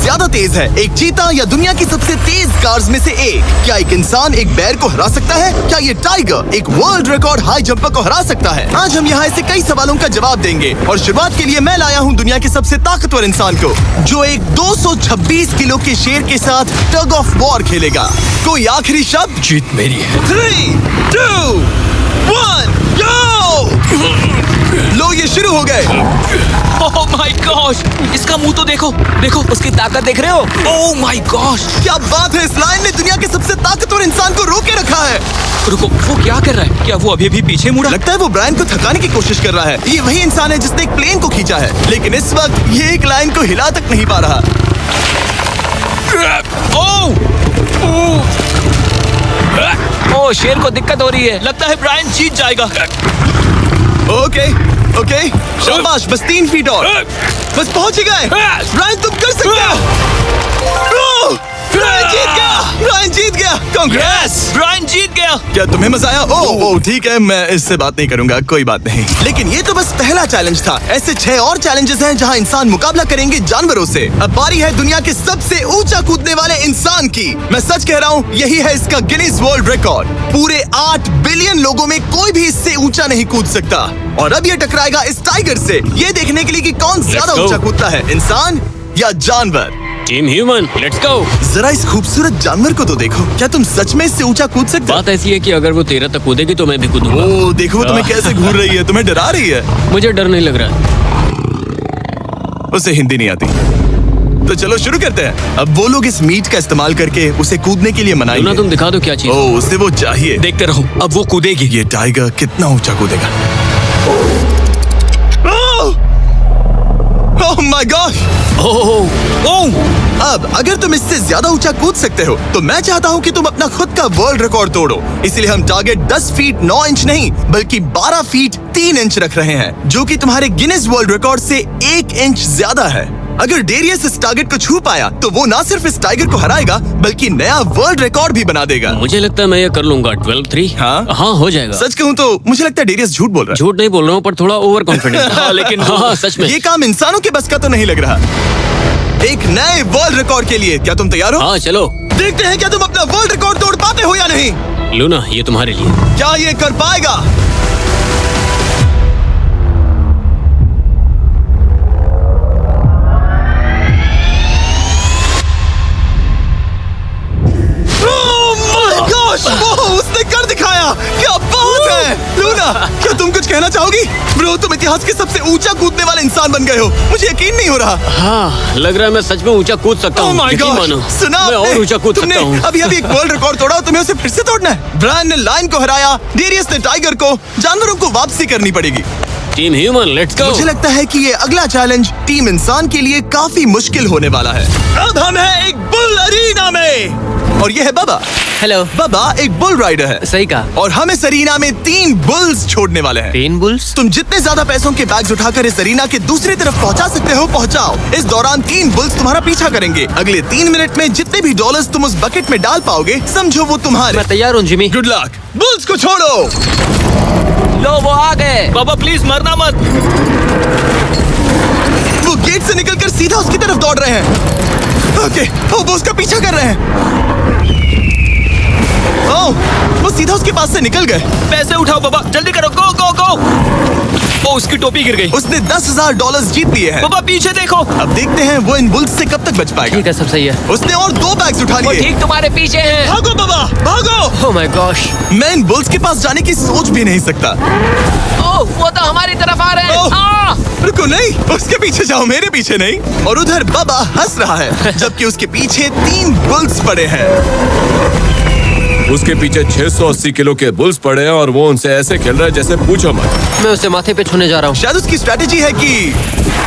ज्यादा तेज है, एक चीता या दुनिया की सबसे तेज कार्स में से एक? क्या एक इंसान एक बैर को हरा सकता है? क्या ये टाइगर एक वर्ल्ड रिकॉर्ड हाई जंपर को हरा सकता है? आज हम यहाँ ऐसे कई सवालों का जवाब देंगे और शुरुआत के लिए मैं लाया हूँ दुनिया के सबसे ताकतवर इंसान को, जो एक 226 किलो के शेर के साथ टग ऑफ वॉर खेलेगा। कोई आखिरी शब्द? जीत मेरी है। 3, 2, 1, go! लो ये शुरू हो गए। ओह माय गॉश, इसका मुंह तो देखो, देखो उसकी ताकत देख रहे हो? ओह माय गॉश, क्या बात है, इस लाइन ने दुनिया के सबसे ताकतवर इंसान को रोके रखा है। रुको, वो क्या कर रहा है? क्या वो अभी भी पीछे मुड़ा? लगता है वो ब्रायन को थकाने की कोशिश कर रहा है। ये वही इंसान है जिसने एक प्लेन को खींचा है, लेकिन इस वक्त ये एक लाइन को हिला तक नहीं पा रहा। ओह, शेर को दिक्कत हो रही है। लगता है ब्रायन जीत जाएगा। ओके, शाबाश, बस 3 फीट और, बस पहुंच ही गए। ब्रायन तुम कर सकते हो। ब्रायन जीत गया, ब्रायन जीत गया। कांग्रेस, ब्रायन जीत गया। क्या तुम्हें मजा आया? ओह ठीक है, मैं इससे बात नहीं करूंगा, कोई बात नहीं। लेकिन ये तो बस पहला चैलेंज था। ऐसे 6 और चैलेंजेस हैं जहां इंसान मुकाबला करेंगे जानवरों से। अब बारी है दुनिया के सबसे ऊंचा कूदने वाले इंसान की। मैं सच कह रहा हूँ, यही है इसका गिनीज वर्ल्ड रिकॉर्ड। पूरे 8 बिलियन लोगों में कोई भी इससे ऊंचा नहीं कूद सकता। और अब ये टकराएगा इस टाइगर से, ये देखने के लिए कि कौन ज्यादा ऊंचा कूदता है, इंसान या जानवर। Team human, let's go. जरा इस खूबसूरत जानवर को तो देखो, क्या तुम सच में इससे ऊंचा कूद सकते हो? बात ऐसी है कि अगर वो 13 तक कूदेगी तो मैं भी कूदूंगा। ओह देखो वो तुम्हें कैसे घूर रही है, तुम्हें डरा रही है। मुझे डर नहीं लग रहा। उसे हिंदी नहीं आती, तो चलो शुरू करते हैं। अब वो लोग इस मीट का इस्तेमाल करके उसे कूदने के लिए मनाएंगे। तुम दिखा दो क्या चीज। ओह उसे वो चाहिए। देखते रहो, अब वो कूदेगी। ये टाइगर कितना ऊंचा कूदेगा। Oh my gosh. अब अगर तुम इससे ज्यादा ऊंचा कूद सकते हो तो मैं चाहता हूँ कि तुम अपना खुद का वर्ल्ड रिकॉर्ड तोड़ो। इसलिए हम टारगेट 10 फीट 9 इंच नहीं बल्कि 12 फीट 3 इंच रख रहे हैं, जो कि तुम्हारे गिनीज वर्ल्ड रिकॉर्ड से 1 इंच ज्यादा है। अगर डेरियस इस टारगेट को छू पाया तो वो ना सिर्फ इस टाइगर को हराएगा बल्कि नया वर्ल्ड रिकॉर्ड भी बना देगा। मुझे लगता है मैं ये कर लूंगा। 12-3। हाँ हो जाएगा। सच कहूँ तो मुझे लगता है डेरियस झूठ बोल रहा है। झूठ नहीं बोल रहा हूँ, पर थोड़ा ओवर कॉन्फिडेंस। लेकिन हाँ सच में ये काम इंसानों के बस का तो नहीं लग रहा। एक नए वर्ल्ड रिकॉर्ड के लिए क्या तुम तैयार हो? हाँ चलो देखते हैं क्या तुम अपना वर्ल्ड रिकॉर्ड तोड़ पाते हो या नहीं। लूना, ये तुम्हारे लिए। क्या ये कर पाएगा? उसने कर दिखाया, क्या बात है। लूना, क्या तुम कुछ कहना चाहोगी? ब्रो, तुम इतिहास के सबसे ऊंचा कूदने वाले इंसान बन गए हो। मुझे यकीन नहीं हो रहा। हाँ लग रहा है मैं सच में ऊंचा कूद सकता हूँ। सुना, मैं और ऊंचा कूद सकता हूँ। अभी एक वर्ल्ड रिकॉर्ड तोड़ा, तुम्हें उसे फिर से तोड़ना है। ब्रायन ने लायन को हराया, डेरियस ने टाइगर को, जानवरों को वापसी करनी पड़ेगी। Team human, let's go. मुझे लगता है कि ये अगला चैलेंज टीम इंसान के लिए काफी मुश्किल होने वाला है। अब हम हैं एक बुल अरीना में और ये है बाबा। हेलो। बाबा एक बुल राइडर है। सही कहा। और हम इस अरीना में 3 बुल्स छोड़ने वाले हैं। 3 बुल्स? तुम जितने ज्यादा पैसों के बैग्स उठाकर इस अरीना के दूसरी तरफ पहुंचा सकते हो पहुंचाओ। इस दौरान 3 बुल्स तुम्हारा पीछा करेंगे। अगले 3 मिनट में जितने भी डॉलर्स तुम उस बकेट में डाल पाओगे समझो वो तुम्हारे। मैं तैयार हूँ जिमी। Good luck. बुल्स को छोड़ो। लो वो आ गए। बाबा प्लीज मरना मत। वो गेट से निकलकर सीधा उसकी तरफ दौड़ रहे हैं। ओके, वो उसका पीछा कर रहे हैं। ओह, वो सीधा उसके पास से निकल गए। पैसे उठाओ बाबा, जल्दी करो, गो गो गो। ओ उसकी टोपी गिर गई। उसने 10,000 डॉलर्स जीत लिए हैं। बाबा पीछे देखो। अब देखते हैं वो इन बुल्स से कब तक बच पाएगा। ठीक है, सब सही है। उसने और 2 बैग्स उठा वो लिए। ठीक तुम्हारे पीछे हैं। भागो बाबा, भागो। Oh my gosh. मैं इन बुल्स के पास जाने की सोच भी नहीं सकता। ओह वो तो हमारी तरफ आ रहे ओह, हैं। रुको, नहीं, उसके पीछे जाओ, मेरे पीछे नहीं। और उधर बाबा हंस रहा है जबकि उसके पीछे 3 बुल्स पड़े हैं। उसके पीछे 680 किलो के बुल्स पड़े हैं और वो उनसे ऐसे खेल रहा है जैसे पूछो मत। मैं उसे माथे पे छूने जा रहा हूँ। शायद उसकी स्ट्रेटेजी है कि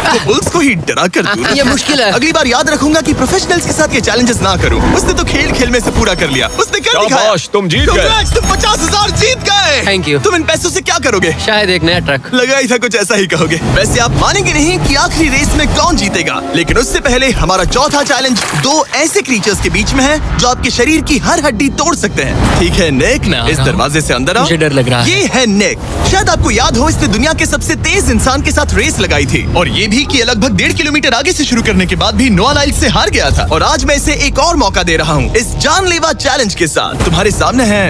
वो बुल्स को ही डरा कर दूं। ये मुश्किल है। अगली बार याद रखूंगा कि प्रोफेशनल्स के साथ ये चैलेंजेस ना करूं। उसने तो खेल खेल में से पूरा कर लिया। उसने कर दिखाया। शाबाश, तुम जीत गए। Congrats, तुम 50,000 जीत गए। Thank you। तुम इन पैसों से क्या करोगे? शायद एक नया ट्रक। लगा ही था कुछ ऐसा ही कहोगे। वैसे आप मानेंगे नहीं कि आखिरी रेस में कौन जीतेगा, लेकिन उससे पहले हमारा चौथा चैलेंज 2 ऐसे क्रीचर्स के बीच में है जो आपके शरीर की हर हड्डी तोड़ सकते हैं। ठीक है निक, इस दरवाजे से अंदर आओ। मुझे डर लग रहा है। ये है निक। शायद आपको याद हो इसने दुनिया के सबसे तेज इंसान के साथ रेस लगाई थी और ये भी कि ये लगभग 1.5 किलोमीटर आगे से शुरू करने के बाद भी नोआ लाइल्स से हार गया था और आज मैं इसे एक और मौका दे रहा हूँ इस जानलेवा चैलेंज के साथ। तुम्हारे सामने है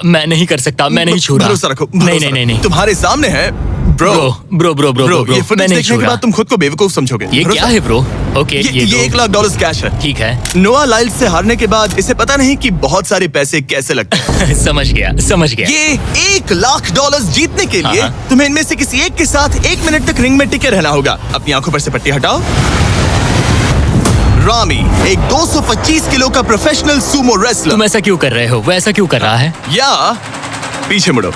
मैं नहीं कर सकता, मैं नहीं छू रहा। भरोसा रखो, नहीं नहीं नहीं नहीं। तुम्हारे सामने है bro. Bro bro bro bro, bro ये मैं फुटेज नहीं देखने छू के रहा। बाद तुम खुद को बेवकूफ समझोगे। ये क्या है ब्रो? ओके ये दो। $1 लाख कैश है। ठीक है। नोआ लाइल्स से हारने के बाद इसे पता नहीं कि बहुत सारे पैसे कैसे लगते हैं। समझ गया। ये $1 लाख जीतने के लिए हाँ। तुम्हें इनमें से किसी एक के साथ 1 मिनट तक रिंग में टिके रहना होगा। अपनी आंखों पर से पट्टी हटाओ। रामी एक 225 किलो का प्रोफेशनल सूमो रेसलर। तुम ऐसा क्यों कर रहे हो? वो ऐसा क्यों कर रहा है? या पीछे मुड़ो।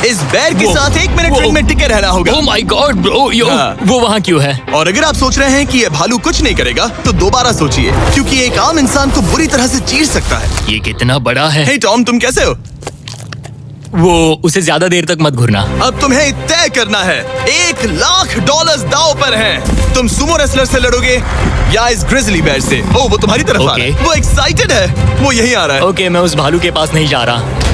इस बैर के साथ 1 मिनट रिंग में टिके रहना होगा। ओह माय गॉड ब्रो, यो हाँ। वो वहाँ क्यों है? और अगर आप सोच रहे हैं कि ये भालू कुछ नहीं करेगा तो दोबारा सोचिए, क्योंकि ये एक आम इंसान को बुरी तरह से चीर सकता है। ये कितना बड़ा है? हे टॉम, तुम कैसे हो? वो उसे ज्यादा देर तक मत घूरना। अब तुम्हें तय करना है। $1 लाख दांव पर हैं। तुम सुमो रेसलर से लड़ोगे या इस ग्रिजली बेयर से? ओ, वो तुम्हारी तरफ आ रहा है। Okay. वो एक्साइटेड है। वो यहीं आ रहा है। ओके, मैं उस भालू के पास नहीं जा रहा।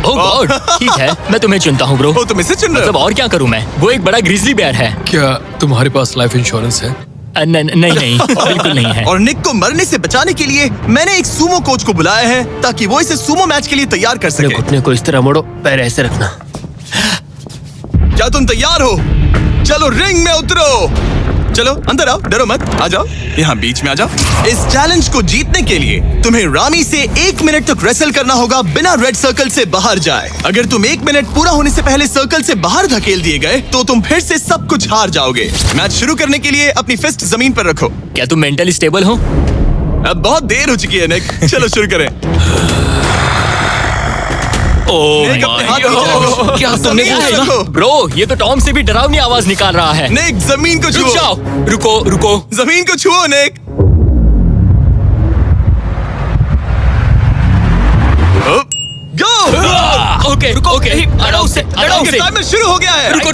ओह गॉड, ठीक है, मैं तुम्हें चुनता हूँ ब्रो। ओ, तुम इसे चुन रहे मतलब हो? और क्या करूँ मैं? वो एक बड़ा ग्रिजली बेयर है। क्या तुम्हारे पास लाइफ इंश्योरेंस है? नहीं बिल्कुल नहीं है। और निक को मरने से बचाने के लिए मैंने एक सुमो कोच को बुलाया है ताकि वो इसे सुमो मैच के लिए तैयार कर अपने सके। घुटने को इस तरह मोड़ो, पैर ऐसे रखना। क्या तुम तैयार हो? चलो रिंग में उतरो। चलो अंदर आओ, डरो मत, आ जाओ, यहाँ बीच में आ जाओ। इस चैलेंज को जीतने के लिए तुम्हें रामी से 1 मिनट तक रेसल करना होगा बिना रेड सर्कल से बाहर जाए। अगर तुम 1 मिनट पूरा होने से पहले सर्कल से बाहर धकेल दिए गए तो तुम फिर से सब कुछ हार जाओगे। मैच शुरू करने के लिए अपनी फिस्ट जमीन पर रखो। क्या तुम मेंटली स्टेबल हो? अब बहुत देर हो चुकी है निक, चलो शुरू करें। ओह निक, अपने हाथ माय नीचे रखो। गॉड, क्या तुमने जमीन क्या पे सुना? रखो। ब्रो, ये तो टॉम से भी डरावनी आवाज निकाल रहा है। निक, जमीन को रुक छुओ। जाओ, रुको। जमीन को छुओ निक। गो। ओके, लड़ो उससे। टाइमर शुरू हो गया है। रुको,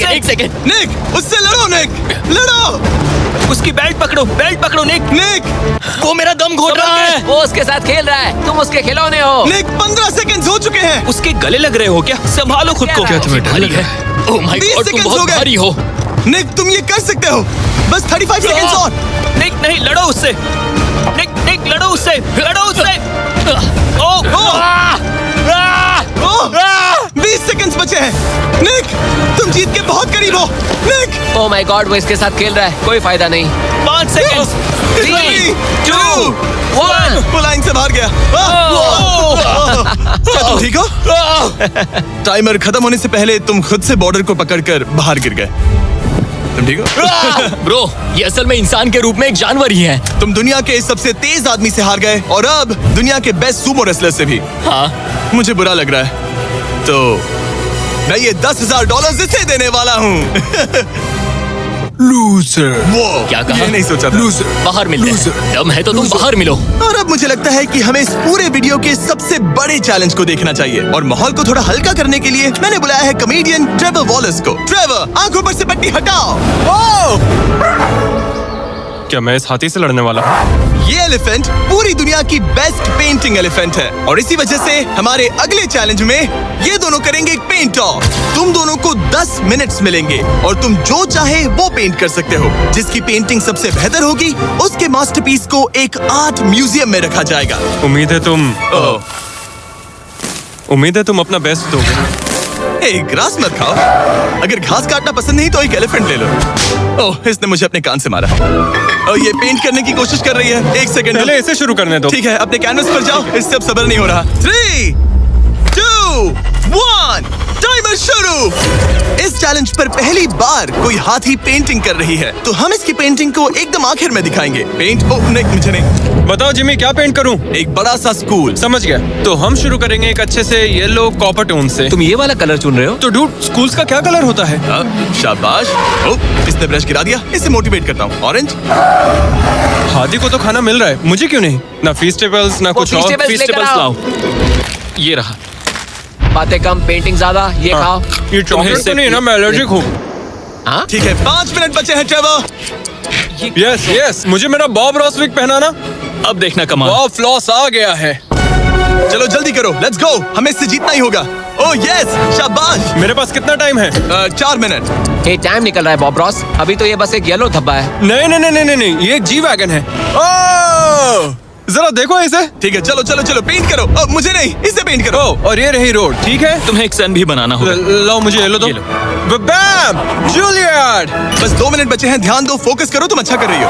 एक सेकंड। निक, उससे लड़ो निक, लड़ो। उसकी बेल्ट पकड़ो निक। निक, वो मेरा दम घोट रहा है। वो उसके साथ खेल रहा है, तुम उसके खिलौने हो। निक, 15 सेकंड्स हो चुके हैं। उसके गले लग रहे हो क्या? संभालो खुद को। क्या तुम्हें डर भारी लग है? रहा ओह माय 20 गॉड, तुम seconds हो बहुत गए। भारी हो। निक, तुम ये कर सकते हो। बस 35 सेकंड्स और। निक, नहीं, लड़ो उससे। निक, लड़ो उससे। ओह, 20 सेकंड्स बचे हैं। निक, तुम जीत के बहुत करीब हो। निक, ओह माय गॉड, वो इसके साथ खेल रहा है, कोई फायदा नहीं। 5 सेकंड। 3, 2, 1। वो लाइन से बाहर गया। क्या तुम ठीक हो? टाइमर खत्म होने से पहले तुम खुद से बॉर्डर को पकड़कर बाहर गिर गए। तुम ठीक हो? ब्रो, ये असल में इंसान के रूप में एक जानवर ही है। तुम दुनिया के सबसे तेज आदमी से हार गए और अब दुनिया के बेस्ट सुमो रेसलर से भी। हाँ, मुझे बुरा लग रहा है, तो मैं ये $10,000 इसे देने वाला हूँ। लूजर। वो क्या कहा? ये नहीं सोचा था। लूजर। बाहर मिलते हैं। दम है तो तुम बाहर मिलो। और अब मुझे लगता है कि हमें इस पूरे वीडियो के सबसे बड़े चैलेंज को देखना चाहिए और माहौल को थोड़ा हल्का करने के लिए मैंने बुलाया है कॉमेडियन ट्रेवर वॉलेस को। ट्रेवर, आंखों पर से पट्टी हटाओ। क्या मैं इस हाथी से लड़ने वाला हूँ? ये एलिफेंट पूरी दुनिया की बेस्ट पेंटिंग एलिफेंट है और इसी वजह से हमारे अगले चैलेंज में ये दोनों करेंगे एक पेंट ऑफ। तुम दोनों को 10 मिनट्स मिलेंगे और तुम जो चाहे वो पेंट कर सकते हो। जिसकी पेंटिंग सबसे बेहतर होगी उसके मास्टरपीस को एक आर्ट म्यूजियम में रखा जाएगा। उम्मीद है तुम अपना बेस्ट दोगे। ग्रास मत खाओ। अगर घास काटना पसंद नहीं तो एक एलिफेंट ले लो। ओह, इसने मुझे अपने कान से मारा। और ये पेंट करने की कोशिश कर रही है। 1 सेकंड। पहले इसे शुरू करने दो। ठीक है, अपने कैनवस पर जाओ। इससे अब सब्र नहीं हो रहा। 3, 2, 1, टाइमर शुरू। इस चैलेंज पर पहली बार कोई हाथी पेंटिंग कर रही है, तो हम इसकी पेंटिंग को एकदम आखिर में दिखाएंगे। पेंट, ओह नहीं, मुझे नहीं। बताओ जिमी, क्या पेंट करूं? एक बड़ा सा स्कूल। समझ गया। तो हम शुरू करेंगे एक अच्छे से येलो कॉपर टोन से। तुम ये वाला कलर चुन रहे हो? तो डूड, स्कूल्स का क्या कलर होता है? शाबाश। ओह, इसने ब्रश गिरा दिया। इसे मोटिवेट करता हूँ। ऑरेंज। हाथी को तो खाना मिल रहा है, मुझे क्यों नहीं? ना फीस्टेबल्स ना कुछ और। Feastables लेकर आओ। लाओ। ये रहा। बातें कम, पेंटिंग ज्यादा, ये खाओ। ये चॉकलेट तो नहीं ना, मैं एलर्जिक हूँ। हाँ? ठीक है, 5 मिनट बचे हैं ट्रेवर। यस, मुझे मेरा बॉब रॉस विग पहनाना। अब देखना कमाल। बॉब फ्लॉस आ गया है। चलो जल्दी करो, लेट्स गो। हमें इससे जीतना ही होगा। ओह यस, शाबाश। मेरे पास कितना टाइम है? 4 मिनट। ये टाइम निकल रहा है बॉब रॉस। अभी तो ये बस एक येलो धब्बा है। नहीं नहीं नहीं नहीं नहीं, ये एक जी वैगन है। ओह, जरा देखो इसे। ठीक है, चलो चलो चलो, पेंट करो। मुझे नहीं, इसे पेंट करो। ओह, और ये रही रोड, ठीक है। तुम्हें एक सन भी बनाना होगा। लाओ मुझे येलो दो। ये लो। बैम, जूलियट। बस 2 मिनट बचे हैं, ध्यान दो, फोकस करो, तुम अच्छा कर रही हो।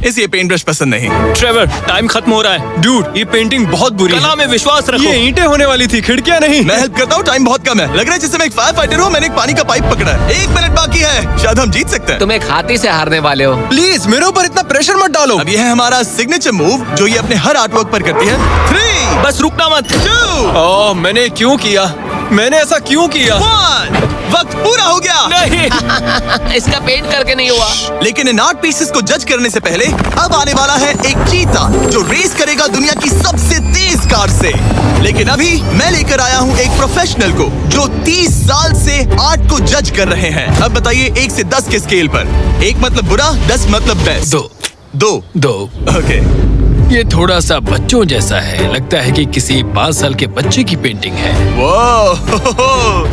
इसे ये पेंट ब्रश पसंद नहीं। ट्रेवर, टाइम खत्म हो रहा है। डूड, ये पेंटिंग बहुत बुरी कला है। में विश्वास रखो। ये ईंटें होने वाली थी, खिड़कियां नहीं। मैं हेल्प करता हूँ, टाइम बहुत कम है। लग रहा है जैसे मैं एक फायर फाइटर हूँ, मैंने एक पानी का पाइप पकड़ा है। 1 मिनट बाकी है, शायद हम जीत सकते हैं। तुम एक हाथी से हारने वाले हो। प्लीज मेरे ऊपर इतना प्रेशर मत डालो। अब ये है हमारा सिग्नेचर मूव, जो ये अपने हर आर्टवर्क पर करती है। 3, बस रुकना मत। 2, ओह, मैंने क्यों किया? मैंने ऐसा क्यों किया? 1। वक्त पूरा हो गया। नहीं। इसका पेंट करके नहीं हुआ। लेकिन इन आर्ट पीसेस को जज करने से पहले अब आने वाला है एक चीता जो रेस करेगा दुनिया की सबसे तेज कार से। लेकिन अभी मैं लेकर आया हूँ एक प्रोफेशनल को जो 30 साल से आर्ट को जज कर रहे हैं। अब बताइए 1 से 10 के स्केल पर। 1 मतलब बुरा, 10 मतलब बेस्ट। 2। ओके। ये थोड़ा सा बच्चों जैसा है। लगता है कि किसी 5 साल के बच्चे की पेंटिंग है। वो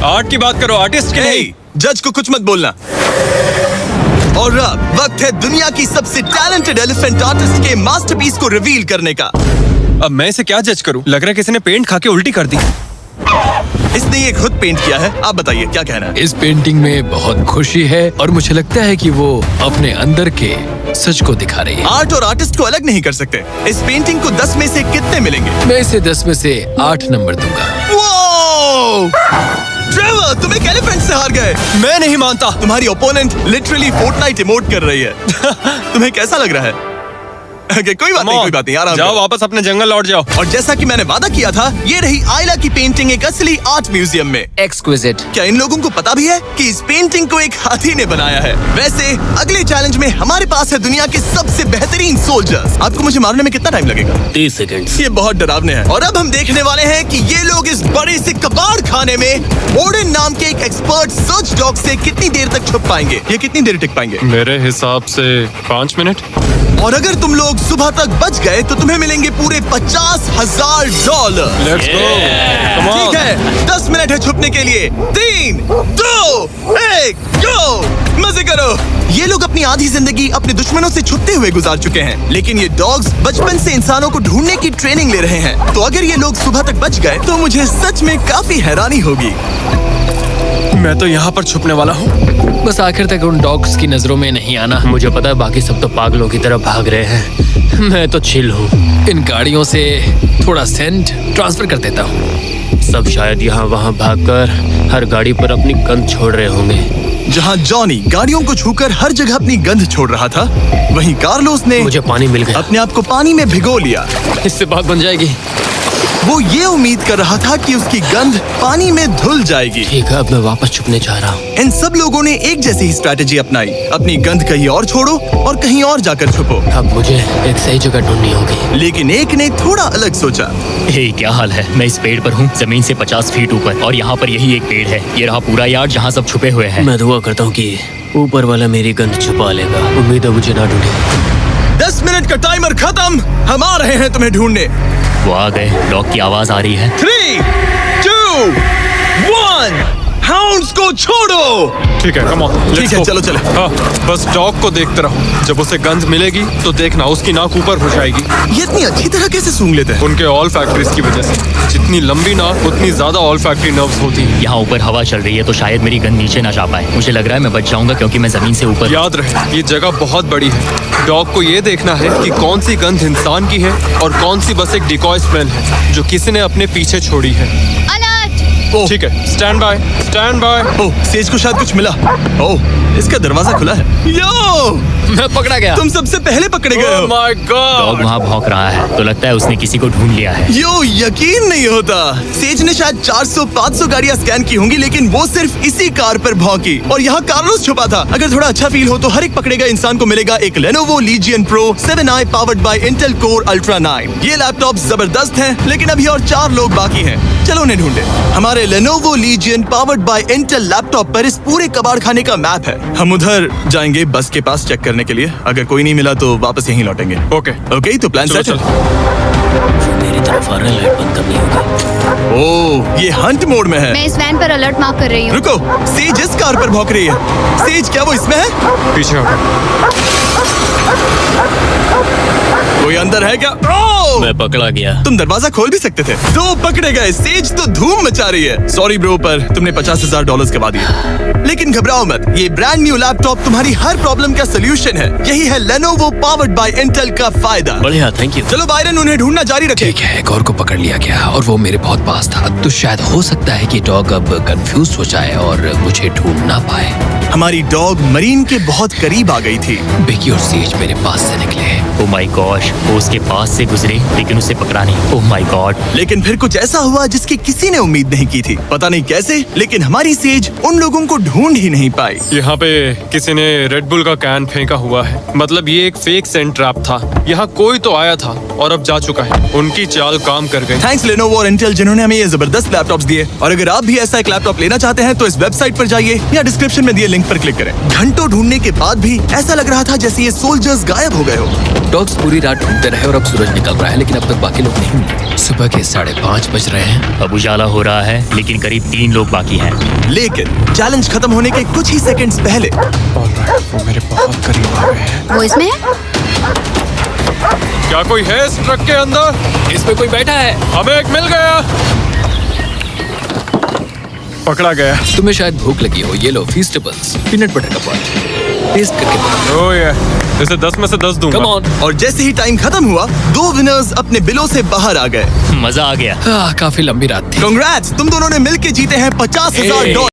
आर्ट की बात करो, आर्टिस्ट की नहीं। जज को कुछ मत बोलना। और अब वक्त है दुनिया की सबसे टैलेंटेड एलिफेंट आर्टिस्ट के मास्टरपीस को रिवील करने का। अब मैं इसे क्या जज करूं? लग रहा है किसी ने पेंट खा के उल्टी कर दी। इसने ये खुद पेंट किया है। आप बताइए क्या कहना है? इस पेंटिंग में बहुत खुशी है और मुझे लगता है कि वो अपने अंदर के सच को दिखा रही है। आर्ट और आर्टिस्ट को अलग नहीं कर सकते। इस पेंटिंग को 10 में से कितने मिलेंगे? मैं इसे 10 में से 8 नंबर दूंगा। वो ट्रेवर, तुम एक एलिफेंट से हार गए। मैं नहीं मानता। तुम्हारी ओपोनेंट लिटरली फोर्टनाइट इमोट कर रही है। तुम्हें कैसा लग रहा है? Okay, कोई बात नहीं, आराम जाओ करो। वापस अपने जंगल लौट जाओ। और जैसा कि मैंने वादा किया था, ये रही आयला की पेंटिंग एक असली आर्ट म्यूजियम में। एक्सक्विजिट। क्या इन लोगों को पता भी है कि इस पेंटिंग को एक हाथी ने बनाया है? वैसे अगले चैलेंज में हमारे पास है दुनिया के सबसे बेहतरीन सोल्जर्स। आपको मुझे मारने में कितना टाइम लगेगा? 30 सेकंड। ये बहुत डरावने हैं। और अब हम देखने वाले हैं कि ये लोग इस बड़े से कबाड़ खाने में ओडिन नाम के एक एक्सपर्ट सर्च डॉग से कितनी देर तक छुप पाएंगे। ये कितनी देर टिक पाएंगे? मेरे हिसाब से 5 मिनट। और अगर तुम लोग सुबह तक बच गए तो तुम्हें मिलेंगे पूरे $50,000। Let's go, come on. ठीक है, 10 मिनट है छुपने के लिए। 3, 2, 1, गो। मजे करो। ये लोग अपनी आधी जिंदगी अपने दुश्मनों से छुपते हुए गुजार चुके हैं, लेकिन ये डॉग्स बचपन से इंसानों को ढूंढने की ट्रेनिंग ले रहे हैं। तो अगर ये लोग सुबह तक बच गए तो मुझे सच में काफी हैरानी होगी। मैं तो यहाँ पर छुपने वाला हूँ। बस आखिर तक उन डॉग्स की नजरों में नहीं आना। मुझे पता है बाकी सब तो पागलों की तरह भाग रहे हैं। मैं तो चिल हूँ। इन गाड़ियों से थोड़ा सेंट ट्रांसफर कर देता हूँ। सब शायद यहाँ वहाँ भागकर हर गाड़ी पर अपनी गंध छोड़ रहे होंगे। जहाँ जॉनी गाड़ियों को छूकर हर जगह अपनी गंध छोड़ रहा था, वहीं कार्लोस ने मुझे पानी मिल गया। अपने आप को पानी में भिगो लिया। इससे बात बन जाएगी। वो ये उम्मीद कर रहा था कि उसकी गंध पानी में धुल जाएगी। ठीक है, अब मैं वापस छुपने जा रहा हूँ। इन सब लोगों ने एक जैसी ही स्ट्रैटेजी अपनाई। अपनी गंध कहीं और छोड़ो और कहीं और जाकर छुपो। अब मुझे एक सही जगह ढूंढनी होगी। लेकिन एक ने थोड़ा अलग सोचा। हे, क्या हाल है? मैं इस पेड़ पर हूँ, जमीन से 50 फीट ऊपर, और यहाँ पर यही एक पेड़ है। ये रहा पूरा यार्ड जहाँ सब छुपे हुए हैं। मैं दुआ करता हूँ कि ऊपर वाला मेरी गंध छुपा लेगा। उम्मीद है मुझे ना ढूंढे। 10 मिनट का टाइमर खत्म। हम आ रहे हैं तुम्हें ढूंढने। वो आ गए। डॉग की आवाज आ रही है। 3, 2, 1, हाउंड्स को छोड़ो। ठीक है, कम ऑन, ठीक लेट्स है, गो। चलो चलो। हाँ, बस डॉग को देखते रहो। जब उसे गंध मिलेगी तो देखना उसकी नाक ऊपर हो जाएगी। ये इतनी अच्छी तरह कैसे सूंघ लेते हैं? उनके ऑल फैक्ट्रीज की वजह से। जितनी लंबी नाक उतनी ज्यादा ऑल फैक्ट्री नर्व्स होती हैं। यहाँ ऊपर हवा चल रही है तो शायद मेरी गंध नीचे ना जा पाए। मुझे लग रहा है मैं बच जाऊंगा क्योंकि मैं जमीन से ऊपर। याद रहे, ये जगह बहुत बड़ी है। डॉग को ये देखना है कि कौन सी गंध इंसान की है और कौन सी बस एक डिकॉय स्मेल है जो किसी ने अपने पीछे छोड़ी है। ओह, ठीक है, stand by, stand by. Oh, says को शायद कुछ मिला। ओह, इसका दरवाजा खुला है। यो, मैं पकड़ा गया। तुम सबसे पहले पकड़े गए ओह हो। My dog God. वहाँ भौंक रहा है तो लगता है उसने किसी को ढूंढ लिया है। यो, यकीन नहीं होता। सेज ने शायद 400-500 गाड़ियां स्कैन की होंगी, लेकिन वो सिर्फ इसी कार पर भौंकी। और यहाँ कार्लोस छुपा था। अगर थोड़ा अच्छा फील हो तो हर एक पकड़े गए इंसान को मिलेगा एक Lenovo lesion pro 7i powered by Intel core ultra 9। ये लैपटॉप जबरदस्त हैं, लेकिन अभी और 4 लोग बाकी हैं। चलो उन्हें ढूंढे। हमारे हमारे Lenovo Legion powered by Intel laptop पर इस पूरे कबाड़ खाने का मैप है। हम उधर जाएंगे बस के पास चेक करने के लिए। अगर कोई नहीं मिला तो वापस यहीं लौटेंगे। ओके तो प्लान सेट। मेरी तरफ आ रहा है, लाइट बंद करनी होगी। ओह, ये हंट मोड में है। मैं इस वैन पर अलर्ट मार्क कर रही हूँ। रुको, सेज इस कार पर भौंक रही है। सेज, क्या वो इसमें है? पीछे कोई अंदर है क्या? ओह! मैं पकड़ा गया। तुम दरवाजा खोल भी सकते थे। तो पकड़े गए। सेज तो धूम मचा रही है। सॉरी ब्रो, पर तुमने $50,000 कमा दिए। लेकिन घबराओ मत, ये ब्रांड न्यू लैपटॉप तुम्हारी हर प्रॉब्लम का सोल्यूशन है। यही है Lenovo पावर्ड बाय इंटेल का फायदा। बढ़िया, थैंक यू। चलो बायरन, उन्हें ढूंढना जारी रखें। ठीक है, एक और को पकड़ लिया गया और वो मेरे बहुत पास था। तो शायद हो सकता है कि डॉग अब कंफ्यूज हो जाए और मुझे ढूंढ ना पाए। हमारी डॉग मरीन के बहुत करीब आ गई थी। बेकी और सेज मेरे पास से निकले। ओह माय गॉश, वो उसके पास से गुजरे लेकिन उसे पकड़ा नहीं। Oh my God. लेकिन फिर कुछ ऐसा हुआ जिसकी किसी ने उम्मीद नहीं की थी। पता नहीं कैसे, लेकिन हमारी सेज उन लोगों को ढूंढ ही नहीं पाई। यहाँ पे किसी ने रेड बुल का कैन फेंका हुआ है। मतलब ये एक फेक सेंट ट्रैप था। यहाँ कोई तो आया था और अब जा चुका है। उनकी चाल काम कर गई। थैंक्स Lenovo और इंटेल जिन्होंने हमें ये जबरदस्त लैपटॉप्स दिए। और अगर आप भी ऐसा एक लैपटॉप लेना चाहते हैं तो इस वेबसाइट पर जाइए या डिस्क्रिप्शन में दिए लिंक पर क्लिक करें। घंटों ढूंढने के बाद भी ऐसा लग रहा था जैसे ये सोल्जर्स गायब हो गए हो। डॉग्स पूरी रात ढूंढते रहे और अब सूरज निकल रहा है, लेकिन अब तक बाकी लोग नहीं मिले। सुबह के 5:30 बज रहे हैं। अब उजाला हो रहा है लेकिन करीब 3 लोग बाकी हैं। लेकिन चैलेंज खत्म होने के कुछ ही सेकंड्स पहले वो मेरे बहुत करीब आ गए हैं। वो इसमें है? क्या कोई है इस ट्रक के अंदर? इसमें कोई बैठा है। हमें एक मिल गया। पकड़ा गया। तुम्हें शायद भूख लगी हो। ये लो फीस्टेबल्स, पीनट बटर का पॉट। टेस्ट करके बताओ। ओह ये, इसे 10 में से 10 दूंगा। Come on. और जैसे ही टाइम खत्म हुआ, 2 विनर्स अपने बिलों से बाहर आ गए। मजा आ गया। काफी लंबी रात थी। कांग्रेट्स, तुम दोनों ने मिलके जीते हैं $50,000।